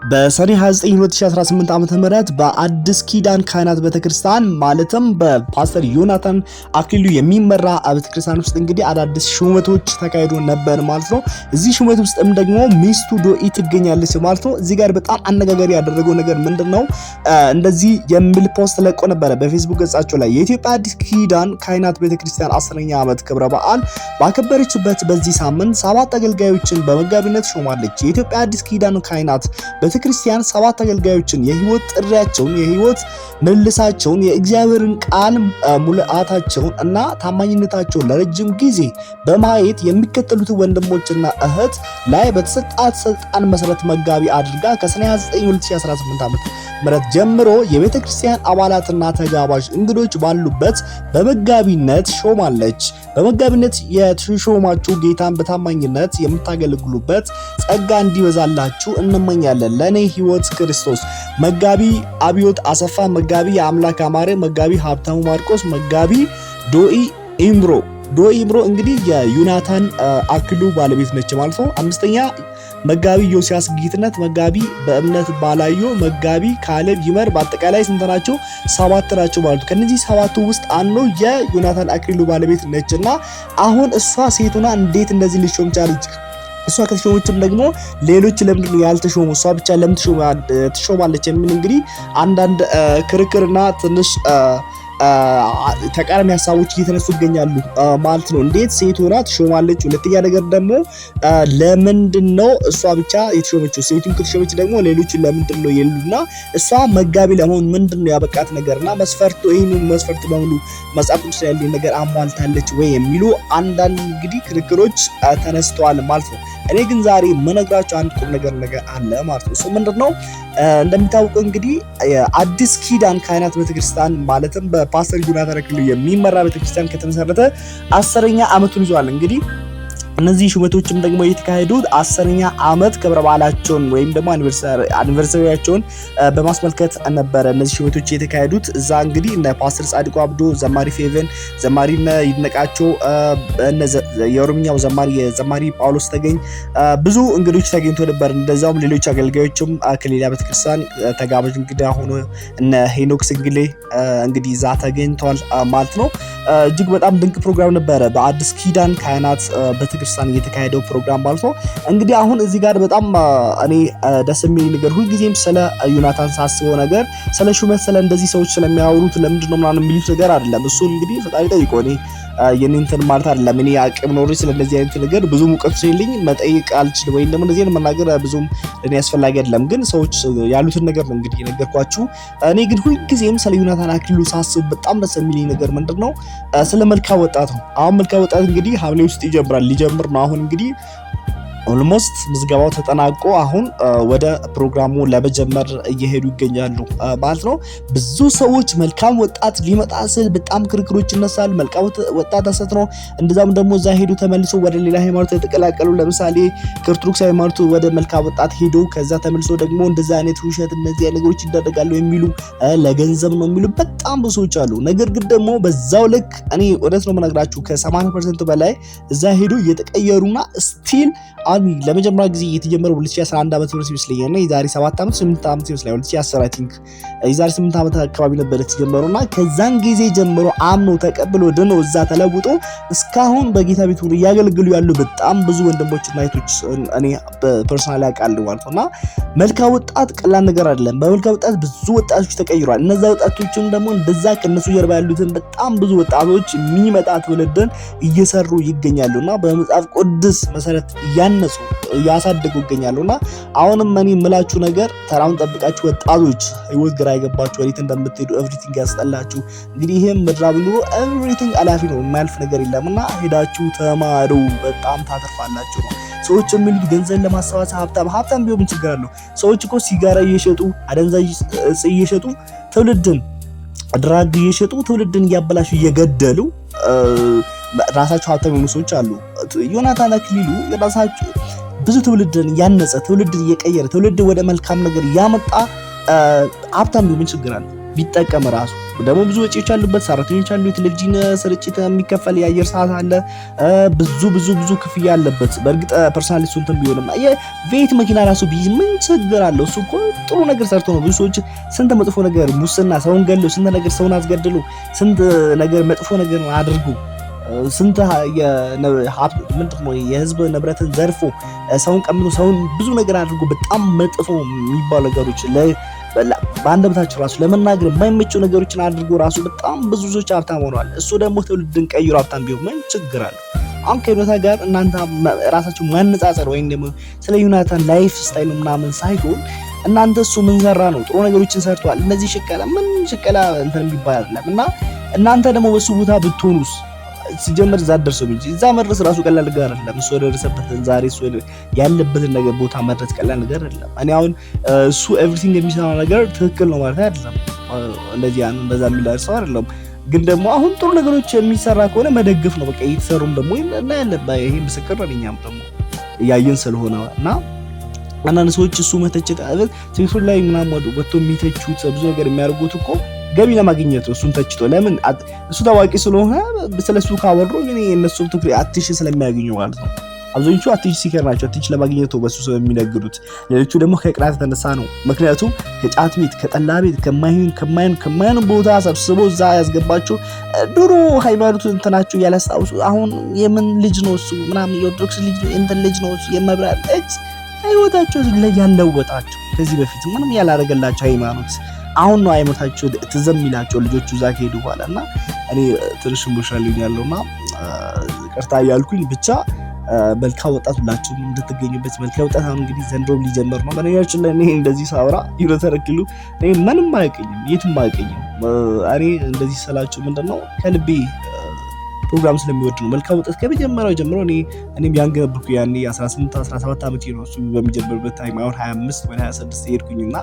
በሰኔ 29 2018 ዓ.ም በአዲስ ኪዳን ካህናት ቤተክርስቲያን ማለትም በፓስተር ዮናታን አክሊሉ የሚመራ ቤተክርስቲያን ውስጥ እንግዲህ አዳዲስ ሹመቶች ተካሂዶ ነበር ማለት ነው። እዚህ ሹመት ውስጥም ደግሞ ሚስቱ ዶኢ ትገኛለች ማለት ነው። እዚህ ጋር በጣም አነጋጋሪ ያደረገው ነገር ምንድነው? እንደዚህ የሚል ፖስት ለቆ ነበር በፌስቡክ ገጻቸው ላይ የኢትዮጵያ አዲስ ኪዳን ካህናት ቤተክርስቲያን 10ኛ ዓመት ክብረ በዓል ባከበረችበት በዚህ ሳምንት 7 አገልጋዮችን በመጋቢነት ሾማለች። የኢትዮጵያ አዲስ ኪዳን ካህናት ቤተክርስቲያን 7 አገልጋዮችን የህይወት ጥሪያቸውን፣ የህይወት መልሳቸውን፣ የእግዚአብሔርን ቃል ሙላታቸውን እና ታማኝነታቸውን ለረጅም ጊዜ በማየት የሚከተሉት ወንድሞችና እህት ላይ በተሰጣት ስልጣን መሰረት መጋቢ አድርጋ ከሰኔ 29 2018 ዓ.ም ጀምሮ የቤተክርስቲያን አባላትና ተጋባዥ እንግዶች ባሉበት በመጋቢነት ሾማለች። በመጋቢነት የተሾማችሁ ጌታን በታማኝነት የምታገለግሉበት ጸጋ እንዲበዛላችሁ እንመኛለን። ለኔ ህይወት ክርስቶስ። መጋቢ አብዮት አሰፋ፣ መጋቢ የአምላክ አማረ፣ መጋቢ ሀብታሙ ማርቆስ፣ መጋቢ ዶኢ ኢምሮ እንግዲህ የዮናታን አክሊሉ ባለቤት ነች ማለት ነው። 5ኛ መጋቢ ዮሲያስ ጌትነት፣ መጋቢ በእምነት ባላዮ፣ መጋቢ ካሌብ ይመር። በአጠቃላይ ስንት ናቸው? 7 ናቸው ማለት ነው። ከነዚህ 7ቱ ውስጥ አንዱ የዮናታን አክሊሉ ባለቤት ነችና አሁን እሷ ሴቱና እንዴት እንደዚህ ልሾም ቻለች? እሷ ከተሾመችም ደግሞ ሌሎች ለምንድን ነው ያልተሾሙ? እሷ ብቻ ለምን ትሾማለች? የሚል እንግዲህ አንዳንድ ክርክርና ትንሽ ተቃራኒ ሀሳቦች እየተነሱ ይገኛሉ ማለት ነው። እንዴት ሴት ሆና ትሾማለች? ሁለተኛ ነገር ደግሞ ለምንድነው እሷ ብቻ የተሾመችው? ሴቱን ከተሾመች ደግሞ ሌሎች ለምንድነው የሉና እሷ መጋቢ ለመሆን ምንድነው ያበቃት ነገርና መስፈርቱ ይሄንን መስፈርት በሙሉ መጽሐፍ ቅዱስ ላይ ያለው ነገር አሟልታለች ወይ የሚሉ አንዳንድ እንግዲህ ክርክሮች ተነስተዋል ማለት ነው። እኔ ግን ዛሬ መነግራችሁ አንድ ቁም ነገር አለ ማለት ነው። እሱ ምንድነው? እንደሚታወቀው እንግዲህ አዲስ ኪዳን ካህናት ቤተክርስቲያን ማለትም በፓስተር ዮናታን አክሊሉ የሚመራ ቤተክርስቲያን ከተመሰረተ 10ኛ ዓመቱን ይዟል። እንግዲህ እነዚህ ሹመቶችም ደግሞ የተካሄዱት 10ኛ ዓመት ክብረ በዓላቸውን ወይም ደግሞ አኒቨርሰሪያቸውን በማስመልከት ነበረ እነዚህ ሹመቶች የተካሄዱት። እዛ እንግዲህ እነ ፓስተር ጻድቁ አብዶ፣ ዘማሪ ፌቨን፣ ዘማሪ ይድነቃቸው፣ የኦሮምኛው ዘማሪ ጳውሎስ ተገኝ ብዙ እንግዶች ተገኝቶ ነበር። እንደዛውም ሌሎች አገልጋዮችም ከሌላ ቤተክርስቲያን ተጋባዥ እንግዳ ሆኖ እነ ሄኖክ ስንግሌ እንግዲህ እዛ ተገኝተዋል ማለት ነው። እጅግ በጣም ድንቅ ፕሮግራም ነበረ በአዲስ ኪዳን ካህናት ቤተክርስቲያን የተካሄደው ፕሮግራም ማለት ነው። እንግዲህ አሁን እዚህ ጋር በጣም እኔ ደስ የሚል ነገር ሁልጊዜም ስለ ዮናታን ሳስበው ነገር ስለ ሹመት ስለ እንደዚህ ሰዎች ስለሚያወሩት ለምንድን ነው ምናምን የሚሉት ነገር አይደለም። እሱ እንግዲህ ፈጣሪ ጠይቆ እኔ የኔንተን ማለት አይደለም። እኔ አቅም ኖር ስለዚህ አይነት ነገር ብዙ ሙቀት ስለሌለኝ መጠየቅ አልችልም ወይም ደግሞ እንደዚህ መናገር ብዙም ለኔ ያስፈልጋል አይደለም። ግን ሰዎች ያሉትን ነገር ነው እንግዲህ የነገርኳችሁ። እኔ ግን ሁልጊዜም ስለ ዮናታን አክሊሉ ሳስብ በጣም ደስ የሚለኝ ነገር ምንድነው? ስለ መልካም ወጣት ነው። አሁን መልካም ወጣት እንግዲህ ሐምሌ ውስጥ ሊጀምር ነው። አሁን እንግዲህ ኦልሞስት ምዝገባው ተጠናቆ አሁን ወደ ፕሮግራሙ ለመጀመር እየሄዱ ይገኛሉ ማለት ነው። ብዙ ሰዎች መልካም ወጣት ሊመጣ ስል በጣም ክርክሮች ይነሳሉ። መልካም ወጣት ሐሰት ነው። እንደዛም ደግሞ እዛ ሄዱ ተመልሶ ወደ ሌላ ሃይማኖት የተቀላቀሉ ለምሳሌ ከኦርቶዶክስ ሃይማኖት ወደ መልካም ወጣት ሄዱ ከዛ ተመልሶ ደግሞ እንደዛ አይነት ውሸት እነዚህ ነገሮች ይደረጋሉ የሚሉ ለገንዘብ ነው የሚሉ በጣም ብዙ ሰዎች አሉ። ነገር ግን ደግሞ በዛው ልክ እኔ እውነት ነው የምነግራችሁ ከ80% በላይ እዛ ሄዱ እየተቀየሩና ስቲል ለመጀመሪያ ጊዜ የተጀመረው 2011 ዓመት ነው ይመስለኛል። የዛሬ 7 ዓመት 8 ዓመት ይመስላል 2010 አይ ቲንክ የዛሬ 8 ዓመት አካባቢ ነበር የተጀመረውና ከዛን ጊዜ ጀምሮ አምኖ ተቀብሎ ድኖ እዛ ተለውጦ እስካሁን በጌታ ቤት ሆኖ እያገለገሉ ያሉ በጣም ብዙ ወንድሞችና እህቶች እኔ ፐርሰናሊ አውቃለሁ ማለት ነውና መልካም ወጣት ቀላል ነገር አይደለም። በመልካም ወጣት ብዙ ወጣቶች ተቀይሯል። እነዛ ወጣቶችም ደግሞ እንደዛ ከነሱ ጀርባ ያሉትን በጣም ብዙ ወጣቶች የሚመጣ ትውልድን እየሰሩ ይገኛሉና በመጽሐፍ ቅዱስ መሰረት ያነጹ ያሳደጉ ይገኛሉና አሁንም እኔ የምላችሁ ነገር ተራውን ጠብቃችሁ ወጣቶች ህይወት ግራ የገባችሁ ወዴት እንደምትሄዱ ኤቭሪቲንግ ያስጠላችሁ እንግዲህ ይሄም ምድራዊ ኑሮ ኤቭሪቲንግ አላፊ ነው የማያልፍ ነገር የለምና ሄዳችሁ ተማሩ በጣም ታተርፋላችሁ ነው። ሰዎች የሚሉት ገንዘብ ለማሰባሰብ ሀብታም ቢሆን ምን ችግር አለው? ሰዎች እኮ ሲጋራ እየሸጡ አደንዛዥ እጽ እየሸጡ ትውልድን ድራግ እየሸጡ ትውልድን እያበላሹ እየገደሉ ራሳቸው ሀብታም የሆኑ ሰዎች አሉ። ዮናታን አክሊሉ የራሳቸው ብዙ ትውልድን ያነጸ ትውልድን እየቀየረ ትውልድ ወደ መልካም ነገር ያመጣ ሀብታም ቢሆን ችግር አለ ቢጠቀም ራሱ ደግሞ ብዙ ወጪዎች አሉበት። ሰራተኞች አሉ፣ የቴሌቪዥን ስርጭት የሚከፈል የአየር ሰዓት አለ፣ ብዙ ክፍያ አለበት። በእርግጥ ፐርሰናሊ እሱ እንትን ቢሆንም የቬት መኪና ራሱ ቢይዝ ምን ችግር አለው? እሱ እኮ ጥሩ ነገር ሰርቶ ነው። ብዙ ሰዎች ስንት መጥፎ ነገር ሙስና፣ ሰውን ገለው፣ ስንት ነገር ሰውን አስገድሉ፣ ስንት ነገር መጥፎ ነገር አድርጉ፣ ስንት የህዝብ ንብረትን ዘርፎ ሰውን ቀምቶ ሰውን ብዙ ነገር አድርጎ በጣም መጥፎ የሚባሉ ነገሮች በአንደበታቸው ራሱ ለመናገር የማይመቹ ነገሮችን አድርጎ ራሱ በጣም ብዙ ሰዎች ሀብታም ሆነዋል። እሱ ደግሞ ትውልድን ቀይሮ ሀብታም ቢሆን ምን ችግር አለ? አሁን ከዮናታን ጋር እናንተ ራሳችሁ ማነጻጸር ወይም ደግሞ ስለ ዮናታን ላይፍ ስታይል ምናምን ሳይሆን እናንተ እሱ ምን ሰራ ነው? ጥሩ ነገሮችን ሰርቷል። እነዚህ ሽቀላ እንትን የሚባል አይደለም። እና እናንተ ደግሞ በሱ ቦታ ብትሆኑስ? ሲጀምር እዛ ደርሰው እንጂ እዛ መድረስ ራሱ ቀላል ነገር አይደለም። እሱ ደረሰበትን ዛሬ እሱ ያለበትን ነገር ቦታ መድረስ ቀላል ነገር አይደለም። እኔ አሁን እሱ ኤቭሪቲንግ የሚሰራው ነገር ትክክል ነው ማለት አይደለም። እንደዚህ እንደዛ የሚደርሰው አይደለም። ግን ደግሞ አሁን ጥሩ ነገሮች የሚሰራ ከሆነ መደገፍ ነው በቃ። እየተሰሩም ደግሞ እናያለን። ይሄ ምስክር ነው። እኛም ደግሞ እያየን ስለሆነ እና አንዳንድ ሰዎች እሱ መተቸት ቲክቶክ ላይ ምናምን ወጥቶ የሚተቹት ብዙ ነገር የሚያደርጉት እኮ ገቢ ለማግኘት ነው። እሱን ተችቶ ለምን እሱ ታዋቂ ስለሆነ ስለሱ ካወሩ ግን እነሱ ትክክል አትንሽን ስለሚያገኙ ማለት ነው። አብዛኞቹ አትንሽ ሲከር ናቸው። አትንሽ ለማግኘት ነው በሱ ሰው የሚነግዱት። ሌሎቹ ደግሞ ከቅናት የተነሳ ነው። ምክንያቱም ከጫት ቤት፣ ከጠላ ቤት፣ ከማይሆን ቦታ ሰብስቦ እዛ ያስገባቸው ድሮ ሃይማኖቱ እንትናቸው ያላስታውሱ አሁን የምን ልጅ ነው እሱ ምናምን የኦርቶዶክስ ልጅ ነው እንትን ልጅ ነው እሱ የመብራት ልጅ ህይወታቸው ላይ ያለወጣቸው ከዚህ በፊት ምንም ያላረገላቸው ሃይማኖት አሁን ነው ሃይማኖታቸው ትዘም ይላቸው ልጆቹ እዛ ከሄዱ በኋላ እና እኔ ትንሽ ኢሞሽናል ያለውና ቅርታ ያልኩኝ ብቻ መልካም ወጣት ሁላችሁም እንድትገኙበት። መልካም ወጣት አሁን እንግዲህ ዘንድሮ ሊጀምር ነው። በነገራችን ላይ እኔ እንደዚህ ሳወራ ይረተረክሉ እኔ ምንም አያውቅኝም፣ የትም አያውቅኝም። እኔ እንደዚህ ስላችሁ ምንድነው ከልቤ ፕሮግራም ስለሚወድ ነው። መልካም ወጣት ከመጀመሪያው ጀምሮ እኔም ያንግ ነበርኩ ያኔ 18 17 ዓመት ነው እሱ በሚጀምርበት ታይም አሁን 25 ወይ 26 ሄድኩኝና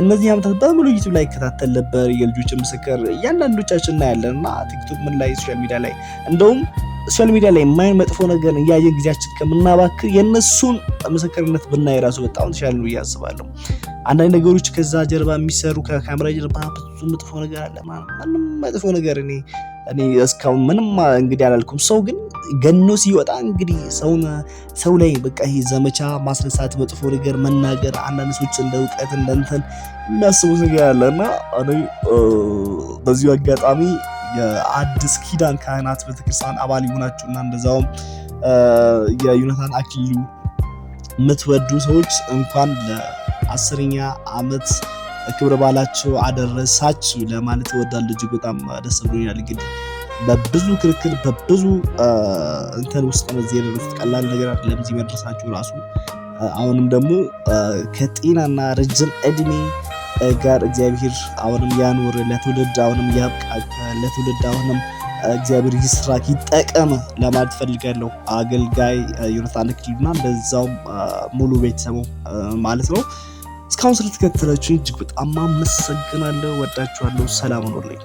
እነዚህ ዓመታት በሙሉ ዩቲዩብ ላይ ይከታተል ነበር። የልጆች ምስክር እያንዳንዶቻችን እናያለንና ቲክቶክ ምን ላይ ሶሻል ሚዲያ ላይ እንደውም ሶሻል ሚዲያ ላይ የማይን መጥፎ ነገር እያየን ጊዜያችን ከምናባክር የነሱን ምስክርነት ብናይ ራሱ በጣም ተሻለ ነው ያስባለሁ። አንዳንድ ነገሮች ከዛ ጀርባ የሚሰሩ ከካሜራ ጀርባ ብዙ መጥፎ ነገር አለ። ምንም መጥፎ ነገር እኔ እስካሁን ምንም እንግዲህ አላልኩም። ሰው ግን ገኖ ሲወጣ እንግዲህ ሰው ላይ በቃ ይሄ ዘመቻ ማስነሳት፣ መጥፎ ነገር መናገር አንዳንድ ሰዎች እንደ እውቀት እንደ እንትን የሚያስቡት ነገር አለና እኔ በዚሁ አጋጣሚ የአዲስ ኪዳን ካህናት ቤተክርስቲያን አባል ይሆናችሁና እንደዛውም የዮናታን አክሊሉ የምትወዱ ሰዎች እንኳን ለ10ኛ ዓመት ክብረ በዓላቸው አደረሳችሁ ለማለት እወዳለሁ። እጅግ በጣም ደስ ብሎኛል። እንግዲህ በብዙ ክርክር በብዙ እንትን ውስጥ ነው እዚህ የደረሱት። ቀላል ነገር አይደለም እዚህ መድረሳችሁ ራሱ። አሁንም ደግሞ ከጤናና ረጅም እድሜ ጋር እግዚአብሔር አሁንም ያኖር፣ ለትውልድ አሁንም ያብቃ፣ ለትውልድ አሁንም እግዚአብሔር ይስራክ ይጠቀም ለማለት ፈልጋለሁ። አገልጋይ ዮናታን አክሊሉና እንደዛውም ሙሉ ቤተሰቡ ማለት ነው። እስካሁን ስለተከታተላችሁ እጅግ በጣም አመሰግናለሁ። ወዳችኋለሁ። ሰላም ሁኑልኝ።